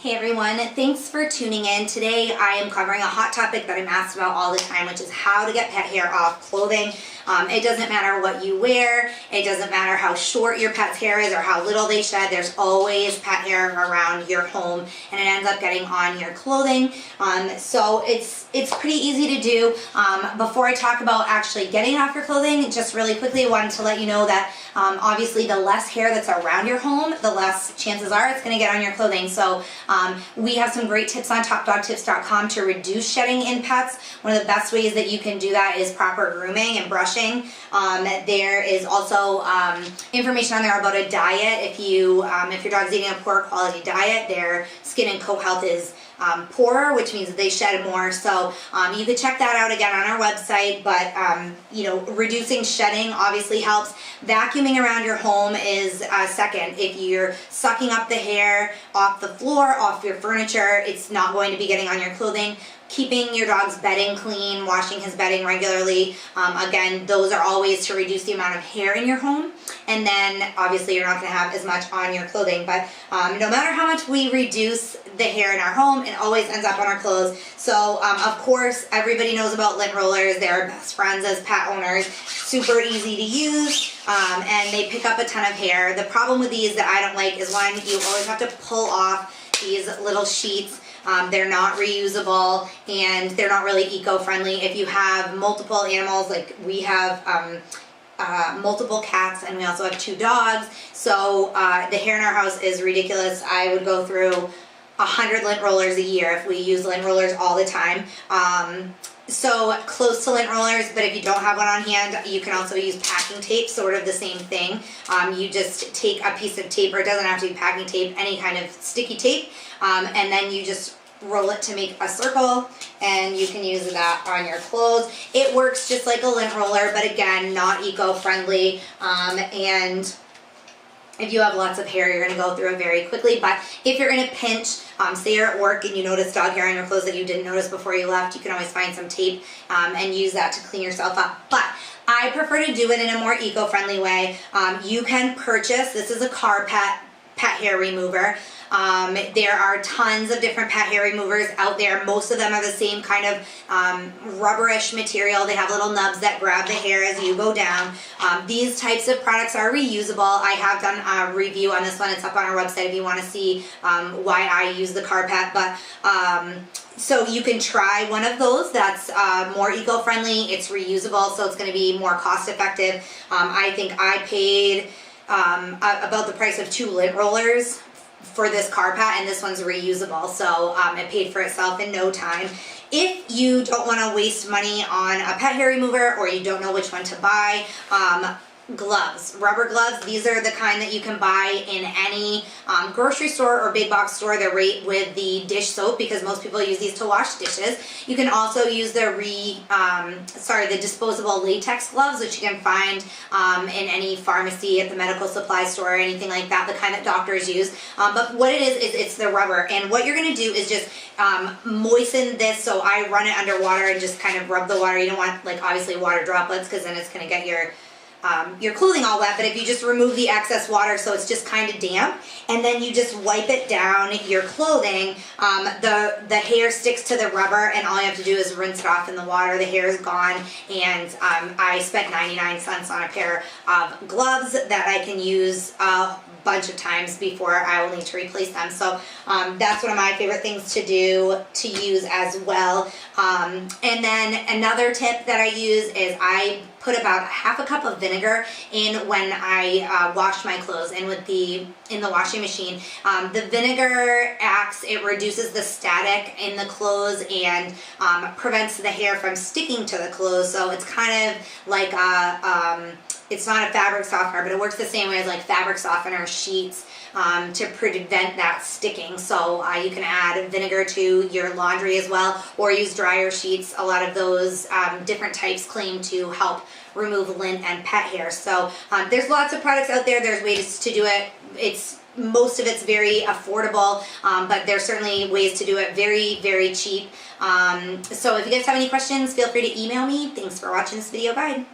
Hey everyone, thanks for tuning in. Today I am covering a hot topic that I'm asked about all the time, which is how to get pet hair off clothing. It doesn't matter what you wear, it doesn't matter how short your pet's hair is or how little they shed, there's always pet hair around your home and it ends up getting on your clothing. So it's pretty easy to do. Before I talk about actually getting it off your clothing, just really quickly I wanted to let you know that obviously the less hair that's around your home, the less chances are it's going to get on your clothing. So we have some great tips on topdogtips.com to reduce shedding in pets. One of the best ways that you can do that is proper grooming and brushing. There is also information on there about a diet. If your dog's eating a poor quality diet, their skin and coat health is poorer, which means that they shed more. So you could check that out again on our website, but reducing shedding obviously helps. Vacuuming around your home is second. If you're sucking up the hair off the floor, off your furniture, it's not going to be getting on your clothing. Keeping your dog's bedding clean, washing his bedding regularly. Again, those are all ways to reduce the amount of hair in your home. And then obviously you're not going to have as much on your clothing. But no matter how much we reduce the hair in our home, it always ends up on our clothes. So of course, everybody knows about lint rollers. They're our best friends as pet owners. Super easy to use. And they pick up a ton of hair. The problem with these that I don't like is one, you always have to pull off these little sheets. They're not reusable and they're not really eco-friendly. If you have multiple animals, like we have multiple cats and we also have 2 dogs, so the hair in our house is ridiculous. I would go through 100 lint rollers a year if we use lint rollers all the time. So close to lint rollers, but if you don't have one on hand, you can also use packing tape, sort of the same thing. You just take a piece of tape, or it doesn't have to be packing tape, any kind of sticky tape, and then you just roll it to make a circle, and you can use that on your clothes. It works just like a lint roller, but again, not eco-friendly, and if you have lots of hair, you're going to go through it very quickly. But if you're in a pinch, say you're at work and you notice dog hair on your clothes that you didn't notice before you left, you can always find some tape and use that to clean yourself up. But I prefer to do it in a more eco-friendly way. You can purchase, this is a car pet hair remover. There are tons of different pet hair removers out there. Most of them are the same kind of rubberish material. They have little nubs that grab the hair as you go down. These types of products are reusable. I have done a review on this one. It's up on our website if you want to see why I use the car pet. But so you can try one of those that's more eco-friendly. It's reusable, so it's going to be more cost-effective. I think I paid about the price of 2 lint rollers for this car pet, and this one's reusable, so it paid for itself in no time. If you don't want to waste money on a pet hair remover, or you don't know which one to buy, gloves, rubber gloves. These are the kind that you can buy in any grocery store or big box store. They're right with the dish soap because most people use these to wash dishes. You can also use the disposable latex gloves, which you can find in any pharmacy, at the medical supply store, or anything like that, the kind that doctors use. But what it is it's the rubber. And what you're going to do is just moisten this. So I run it under water and just kind of rub the water. You don't want, like, obviously water droplets, because then it's going to get your clothing all wet. But if you just remove the excess water so it's just kind of damp, and then you just wipe it down your clothing, the hair sticks to the rubber, and all you have to do is rinse it off in the water. The hair is gone, and I spent 99 cents on a pair of gloves that I can use a bunch of times before I will need to replace them. So that's one of my favorite things to do, to use as well. And then another tip that I use is I put about half a cup of vinegar in when I wash my clothes, and in the washing machine. The vinegar acts, it reduces the static in the clothes and prevents the hair from sticking to the clothes. So it's kind of like it's not a fabric softener, but it works the same way as like fabric softener sheets to prevent that sticking. So you can add vinegar to your laundry as well, or use dryer sheets. A lot of those different types claim to help remove lint and pet hair. So there's lots of products out there. There's ways to do it. Most of it's very affordable, but there's certainly ways to do it very, very cheap. So if you guys have any questions, feel free to email me. Thanks for watching this video guide.